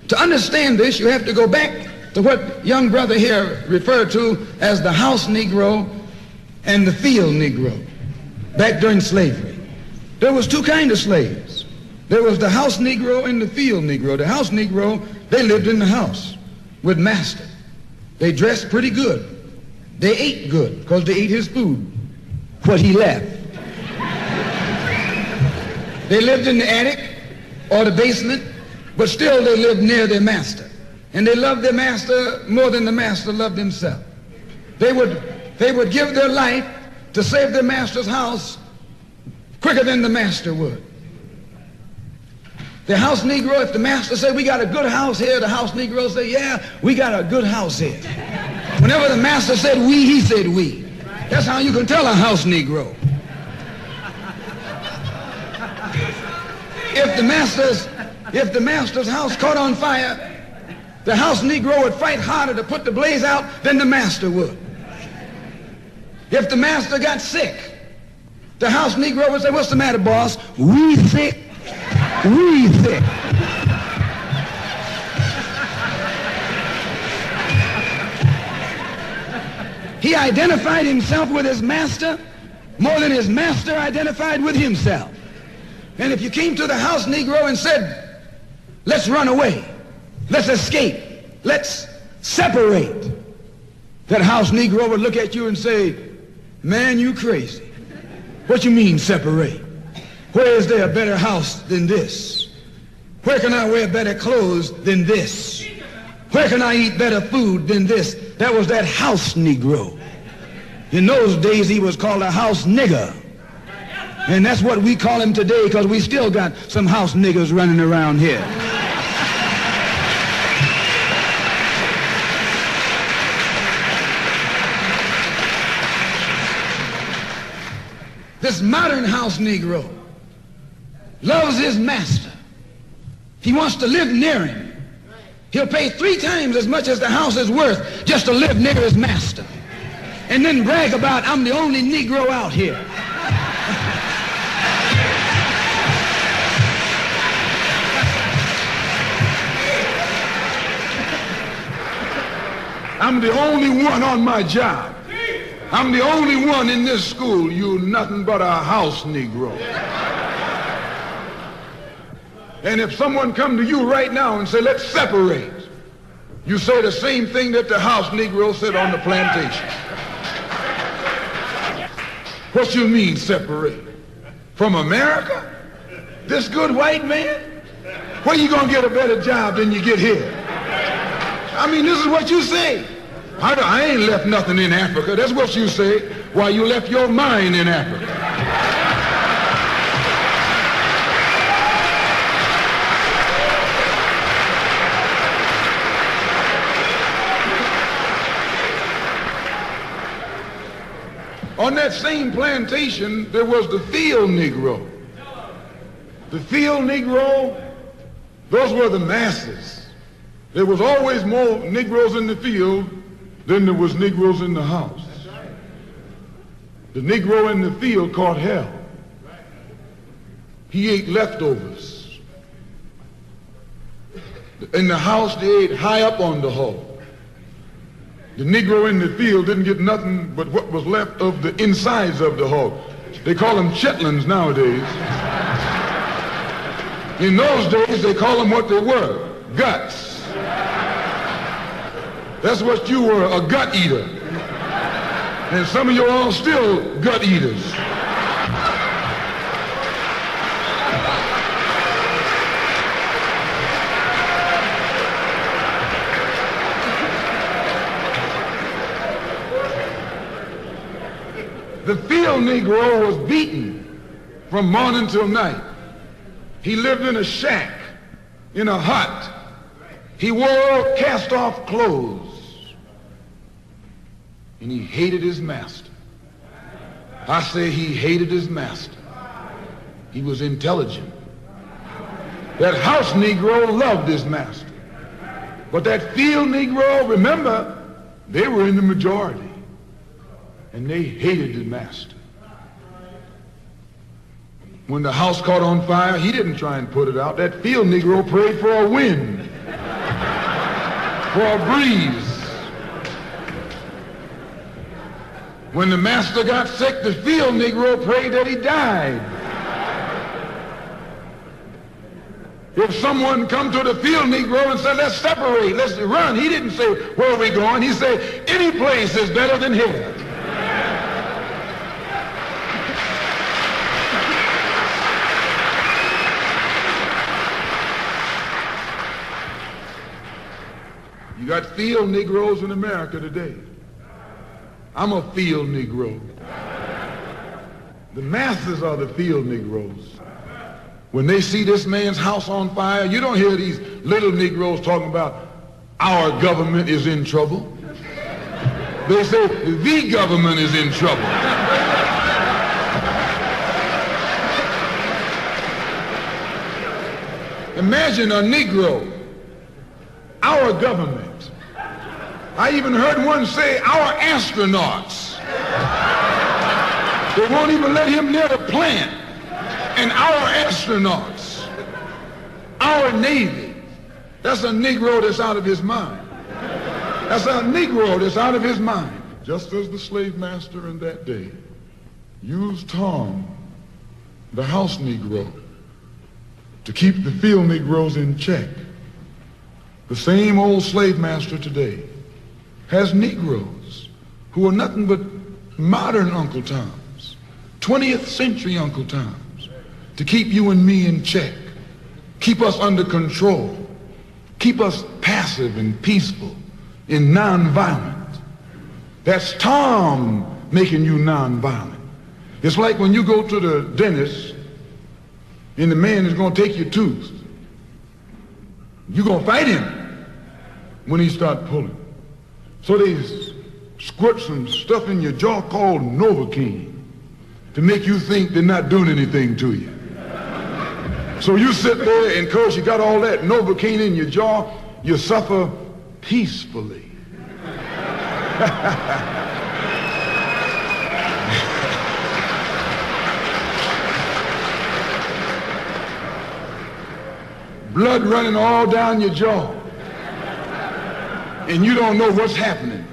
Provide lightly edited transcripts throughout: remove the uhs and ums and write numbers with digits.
To understand this, you have to go back to what young brother here referred to as the house Negro and the field Negro back during slavery. There was two kinds of slaves. There was the house Negro and the field Negro. The house Negro, they lived in the house with master. They dressed pretty good. They ate good because they ate his food, what he left. They lived in the attic or the basement, but still they lived near their master. And they loved their master more than the master loved himself. They would give their life to save their master's house quicker than the master would. The house Negro, if the master said, we got a good house here, the house Negro say, yeah, we got a good house here. Whenever the master said we, he said we. That's how you can tell a house Negro. If the master's house caught on fire, the house Negro would fight harder to put the blaze out than the master would. If the master got sick, the house Negro would say, what's the matter, boss? We sick. We sick. He identified himself with his master more than his master identified with himself. And if you came to the house Negro and said, let's run away, let's escape, let's separate, that house Negro would look at you and say, man, you crazy. What you mean separate? Where is there a better house than this? Where can I wear better clothes than this? Where can I eat better food than this? That was that house Negro. In those days, he was called a house nigger. And that's what we call him today, because we still got some house niggers running around here. This modern house Negro loves his master. He wants to live near him. He'll pay 3 times as much as the house is worth just to live near his master. And then brag about, I'm the only Negro out here. I'm the only one on my job. I'm the only one in this school. You're nothing but a house Negro. And if someone come to you right now and say, let's separate, you say the same thing that the house Negro said on the plantation. What you mean separate? From America? This good white man? Where you gonna get a better job than you get here? I mean, this is what you say. I ain't left nothing in Africa. That's what you say. Why, you left your mind in Africa. On that same plantation, there was the field Negro. The field Negro, those were the masses. There was always more Negroes in the field than there was Negroes in the house. The Negro in the field caught hell. He ate leftovers. In the house, they ate high up on the hog. The Negro in the field didn't get nothing but what was left of the insides of the hog. They call them chitlins nowadays. In those days, they call them what they were, guts. That's what you were, a gut eater. And some of you all still gut eaters. The field Negro was beaten from morning till night. He lived in a shack, in a hut. He wore cast-off clothes. And he hated his master. I say he hated his master. He was intelligent. That house Negro loved his master. But that field Negro, remember, they were in the majority. And they hated the master. When the house caught on fire, he didn't try and put it out. That field Negro prayed for a wind. for a breeze. When the master got sick, the field Negro prayed that he died. If someone come to the field Negro and said, let's separate, let's run, he didn't say, where are we going? He said, any place is better than here. You got field Negroes in America today. I'm a field Negro. The masses are the field Negroes. When they see this man's house on fire, you don't hear these little Negroes talking about our government is in trouble. They say the government is in trouble. Imagine a Negro, our government. I even heard one say, our astronauts. They won't even let him near the plant. And our astronauts, our Navy, that's a Negro that's out of his mind. That's a Negro that's out of his mind. Just as the slave master in that day used Tom, the house Negro, to keep the field Negroes in check, the same old slave master today has Negroes who are nothing but modern Uncle Toms, 20th century Uncle Toms, to keep you and me in check, keep us under control, keep us passive and peaceful and nonviolent. That's Tom making you nonviolent. It's like when you go to the dentist and the man is going to take your tooth. You're going to fight him when he starts pulling. So they squirt some stuff in your jaw called Novocaine to make you think they're not doing anything to you. So you sit there, and because you got all that Novocaine in your jaw, you suffer peacefully. Blood running all down your jaw. And you don't know what's happening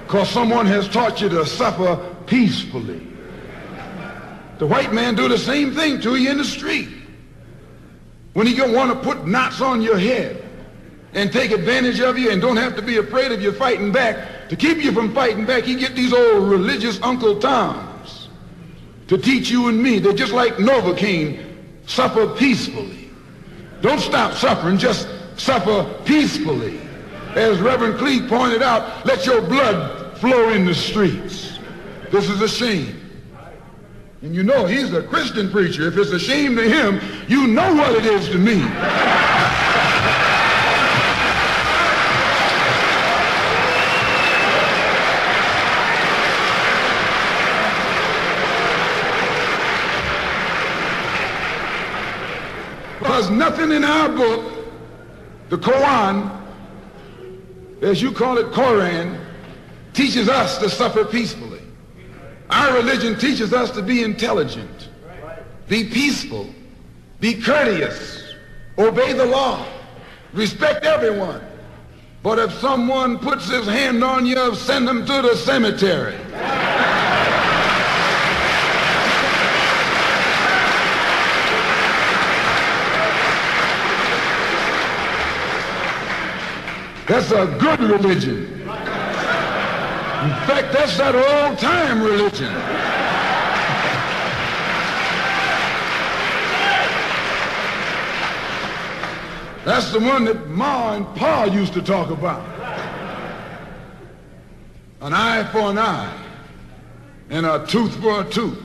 because someone has taught you to suffer peacefully. The white man do the same thing to you in the street. When he want to put knots on your head and take advantage of you and don't have to be afraid of you fighting back, to keep you from fighting back, he get these old religious Uncle Toms to teach you and me. They're just like Novocaine, suffer peacefully. Don't stop suffering, just suffer peacefully. As Reverend Cleave pointed out, let your blood flow in the streets. This is a shame. And you know he's a Christian preacher. If it's a shame to him, you know what it is to me. Because nothing in our book, the Quran, as you call it, Koran, teaches us to suffer peacefully. Our religion teaches us to be intelligent, be peaceful, be courteous, obey the law, respect everyone. But if someone puts his hand on you, send them to the cemetery. That's a good religion. In fact, that's that old-time religion. That's the one that Ma and Pa used to talk about. An eye for an eye, and a tooth for a tooth,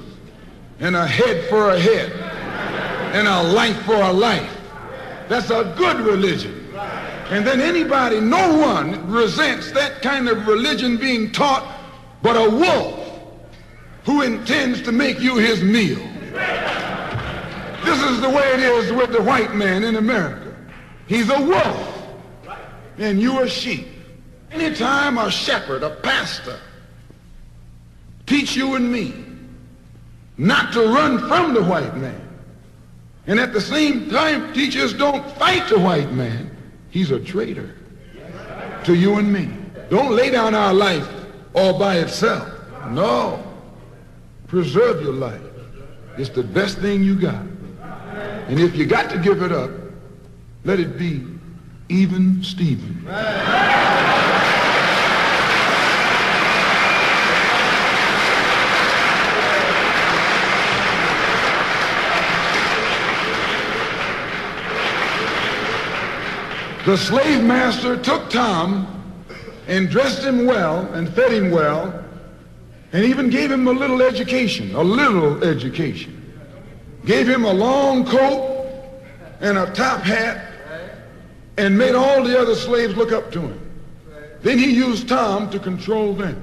and a head for a head, and a life for a life. That's a good religion. And then anybody, no one resents that kind of religion being taught but a wolf who intends to make you his meal. This is the way it is with the white man in America. He's a wolf and you a sheep. Anytime a shepherd, a pastor, teach you and me not to run from the white man, and at the same time teach us don't fight the white man, he's a traitor. to you and me. Don't lay down our life all by itself. No. Preserve your life. It's the best thing you got. And if you got to give it up, let it be even Stephen. The slave master took Tom and dressed him well and fed him well and even gave him a little education. Gave him a long coat and a top hat and made all the other slaves look up to him. Then he used Tom to control them.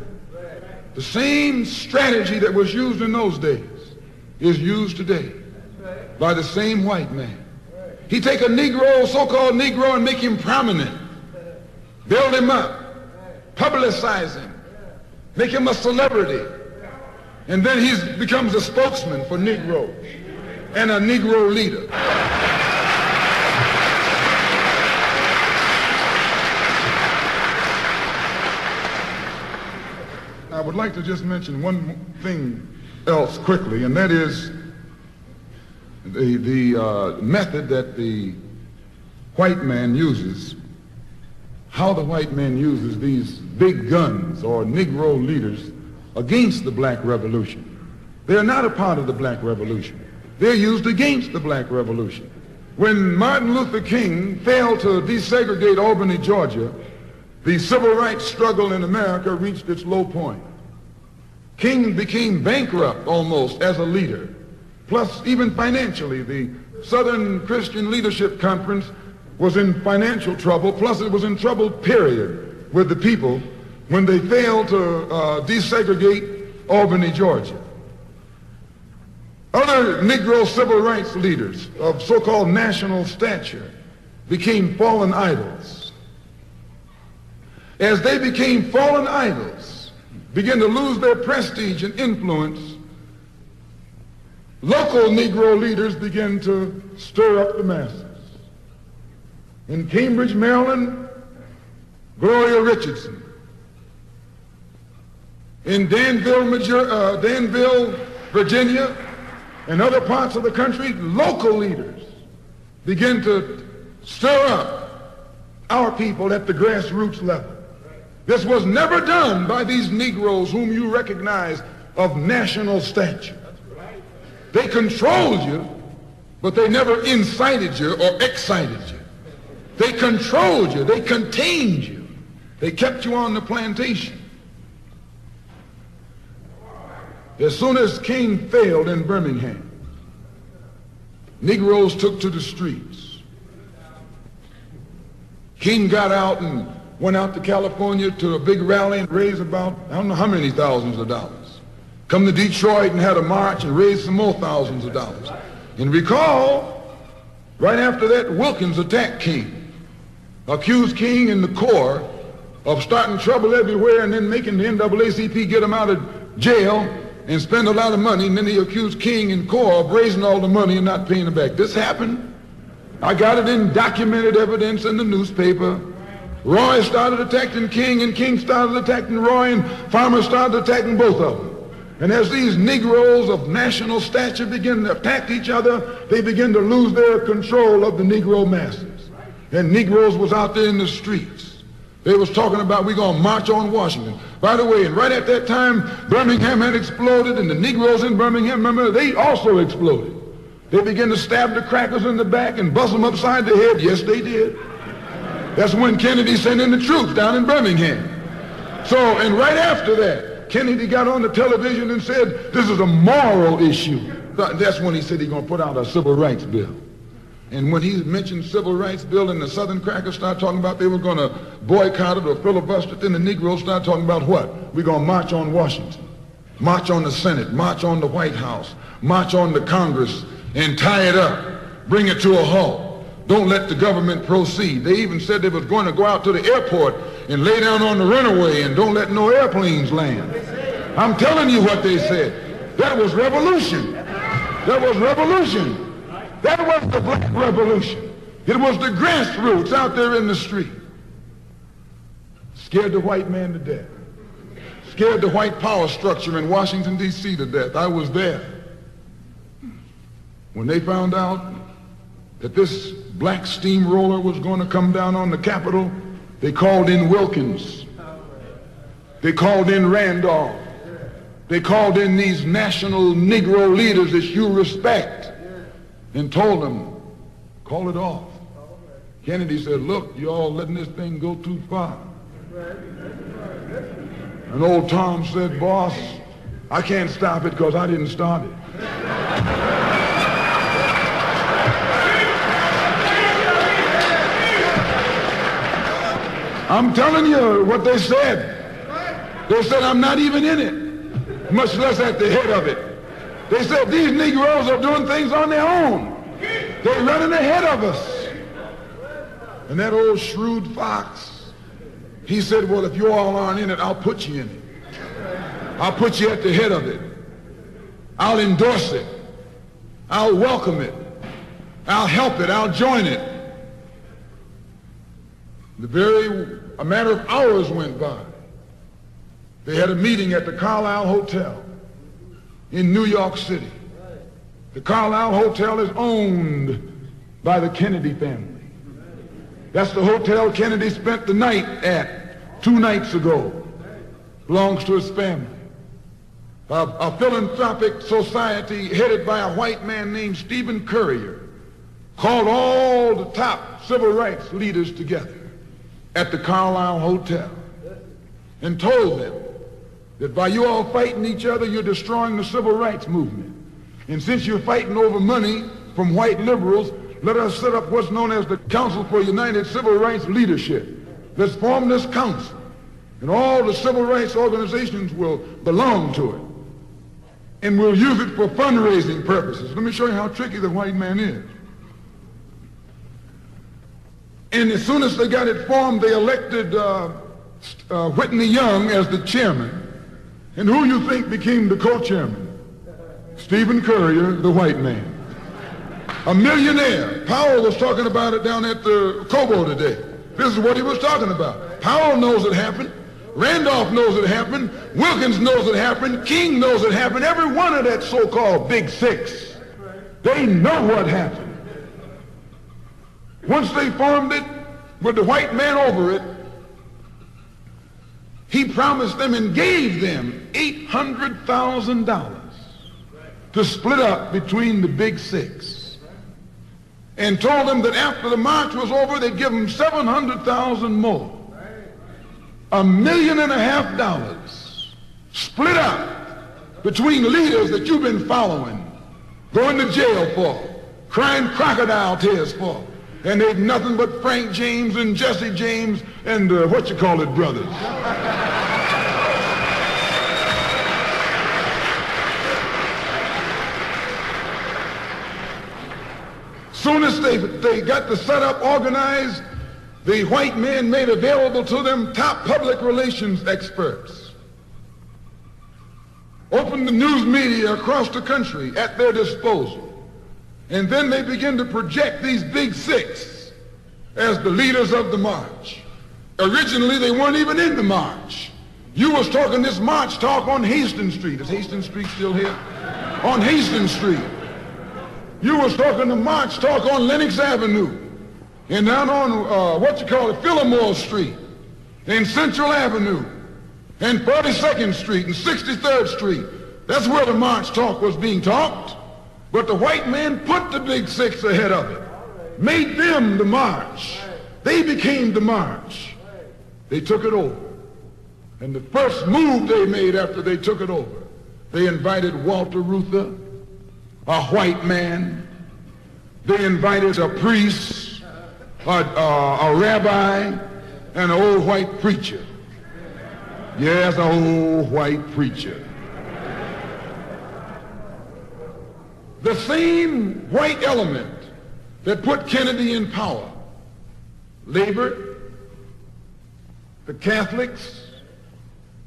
The same strategy that was used in those days is used today by the same white man. He take a Negro, so-called Negro, and make him prominent, build him up, publicize him, make him a celebrity, and then he becomes a spokesman for Negroes and a Negro leader. I would like to just mention one thing else quickly, and that is the method that the white man uses, how the white man uses these big guns or Negro leaders against the black revolution. They're not a part of the black revolution. They're used against the black revolution. When Martin Luther King failed to desegregate Albany, Georgia, the civil rights struggle in America reached its low point. King became bankrupt almost as a leader. Plus, even financially, the Southern Christian Leadership Conference was in financial trouble. Plus, it was in trouble, period, with the people when they failed to desegregate Albany, Georgia. Other Negro civil rights leaders of so-called national stature became fallen idols. As they became fallen idols, began to lose their prestige and influence, local Negro leaders began to stir up the masses. In Cambridge, Maryland, Gloria Richardson. In Danville, Virginia, and other parts of the country, local leaders began to stir up our people at the grassroots level. This was never done by these Negroes whom you recognize of national stature. They controlled you, but they never incited you or excited you. They controlled you. They contained you. They kept you on the plantation. As soon as King failed in Birmingham, Negroes took to the streets. King got out and went out to California to a big rally and raised about, I don't know how many thousands of dollars. Come to Detroit and had a march and raised some more thousands of dollars. And recall, right after that, Wilkins attacked King, accused King and the Corps of starting trouble everywhere and then making the NAACP get him out of jail and spend a lot of money, and then he accused King and Corps of raising all the money and not paying it back. This happened. I got it in documented evidence in the newspaper. Roy started attacking King, and King started attacking Roy, and farmers started attacking both of them. And as these Negroes of national stature begin to attack each other, they begin to lose their control of the Negro masses. And Negroes was out there in the streets. They was talking about, we're going to march on Washington. By the way, and right at that time, Birmingham had exploded, and the Negroes in Birmingham, remember, they also exploded. They began to stab the crackers in the back and bust them upside the head. Yes, they did. That's when Kennedy sent in the troops down in Birmingham. So, and right after that, Kennedy got on the television and said, this is a moral issue. That's when he said he's going to put out a civil rights bill. And when he mentioned civil rights bill and the Southern crackers started talking about they were going to boycott it or filibuster it, then the Negroes started talking about what? We're going to march on Washington, march on the Senate, march on the White House, march on the Congress, and tie it up, bring it to a halt. Don't let the government proceed. They even said they was going to go out to the airport and lay down on the runway and don't let no airplanes land. I'm telling you what they said. That was revolution. That was revolution. That was the black revolution. It was the grassroots out there in the street. scared the white man to death, scared the white power structure in Washington, D.C. to death. I was there. When they found out that this black steamroller was going to come down on the Capitol, they called in Wilkins. They called in Randolph. They called in these national Negro leaders that you respect and told them, call it off. Kennedy said, look, you all letting this thing go too far. And old Tom said, boss, I can't stop it because I didn't start it. I'm telling you what they said. They said, I'm not even in it, much less at the head of it. They said, these Negroes are doing things on their own. They're running ahead of us. And that old shrewd fox, he said, well, if you all aren't in it, I'll put you in it. I'll put you at the head of it. I'll endorse it. I'll welcome it. I'll help it. I'll join it. A matter of hours went by. They had a meeting at the Carlisle Hotel in New York City. The Carlisle Hotel is owned by the Kennedy family. That's the hotel Kennedy spent the night at 2 nights ago. Belongs to his family. A philanthropic society headed by a white man named Stephen Currier called all the top civil rights leaders together at the Carlisle Hotel and told them that by you all fighting each other, you're destroying the civil rights movement. And since you're fighting over money from white liberals, let us set up what's known as the Council for United Civil Rights Leadership. Let's form this council, and all the civil rights organizations will belong to it. And we'll use it for fundraising purposes. Let me show you how tricky the white man is. And as soon as they got it formed, they elected Whitney Young as the chairman. And who you think became the co-chairman? Stephen Currier, the white man. A millionaire. Powell was talking about it down at the Cobo today. This is what he was talking about. Powell knows it happened. Randolph knows it happened. Wilkins knows it happened. King knows it happened. Every one of that so-called Big Six. They know what happened. Once they formed it with the white man over it, he promised them and gave them $800,000 to split up between the Big Six, and told them that after the march was over, they'd give them $700,000 more. $1.5 million split up between leaders that you've been following, going to jail for, crying crocodile tears for, and they've nothing but Frank James and Jesse James and brothers. Soon as they got the setup organized, the white men made available to them top public relations experts, opened the news media across the country at their disposal. And then they begin to project these Big Six as the leaders of the march. Originally, they weren't even in the march. You was talking this march talk on Hastings Street. Is Hastings Street still here? On Hastings Street. You was talking the march talk on Lenox Avenue. And down on, Fillmore Street. And Central Avenue. And 42nd Street and 63rd Street. That's where the march talk was being talked. But the white man put the Big Six ahead of it, made them the march. They became the march. They took it over. And the first move they made after they took it over, they invited Walter Reuther, a white man. They invited a priest, a rabbi, and an old white preacher. Yes, an old white preacher. The same white element that put Kennedy in power, labor, the Catholics,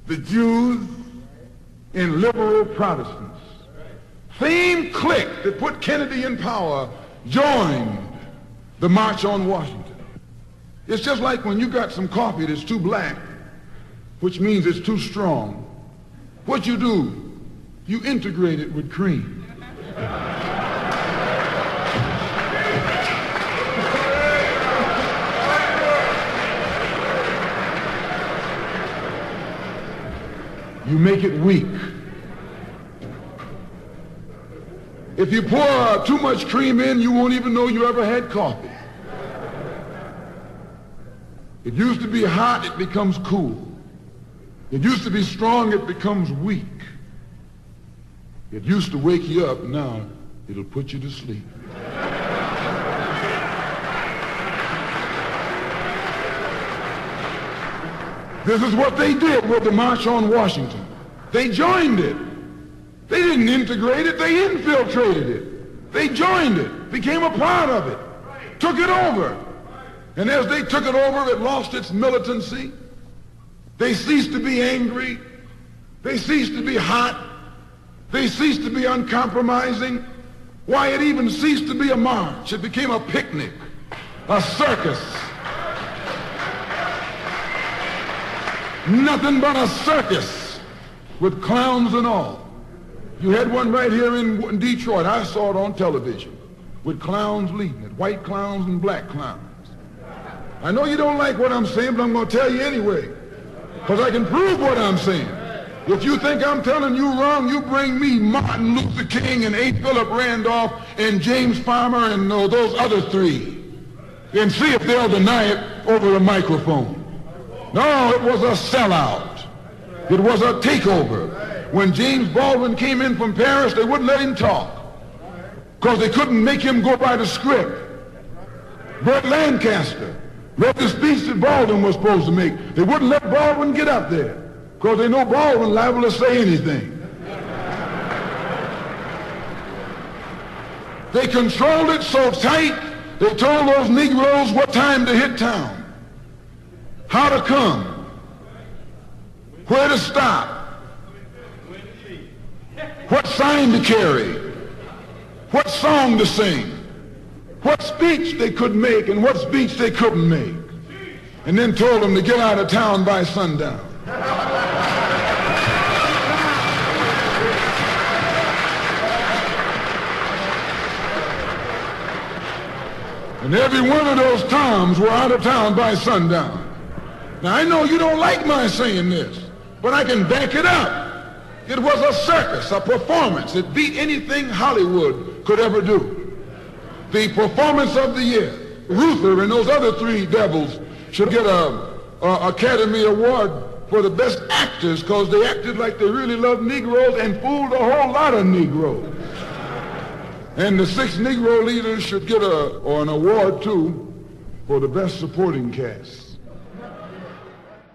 the Jews, and liberal Protestants. Same clique that put Kennedy in power joined the March on Washington. It's just like when you got some coffee that's too black which means it's too strong, what you do, you integrate it with cream. You make it weak. If you pour too much cream in, you won't even know you ever had coffee. It used to be hot, it becomes cool. It used to be strong, it becomes weak. It used to wake you up, now it'll put you to sleep. This is what they did with the March on Washington. They joined it. They didn't integrate it, they infiltrated it. They joined it, became a part of it, took it over. And as they took it over, it lost its militancy. They ceased to be angry. They ceased to be hot. They ceased to be uncompromising. Why, it even ceased to be a march. It became a picnic, a circus. Nothing but a circus with clowns and all. You had one right here in Detroit. I saw it on television with clowns leading it, white clowns and black clowns. I know you don't like what I'm saying, but I'm going to tell you anyway, because I can prove what I'm saying. If you think I'm telling you wrong, you bring me Martin Luther King and A. Philip Randolph and James Farmer and those other three, and see if they'll deny it over a microphone. No, it was a sellout. It was a takeover. When James Baldwin came in from Paris, they wouldn't let him talk because they couldn't make him go by the script. Burt Lancaster read the speech that Baldwin was supposed to make. They wouldn't let Baldwin get up there because they know Baldwin liable to say anything. They controlled it so tight, they told those Negroes what time to hit town, how to come, where to stop, what sign to carry, what song to sing, what speech they could make and what speech they couldn't make, and then told them to get out of town by sundown. And every one of those Toms were out of town by sundown. Now, I know you don't like my saying this, but I can back it up. It was a circus, a performance. It beat anything Hollywood could ever do. The performance of the year. Ruther and those other three devils should get a Academy Award for the best actors because they acted like they really loved Negroes and fooled a whole lot of Negroes. And the 6 Negro leaders should get an award, too, for the best supporting cast.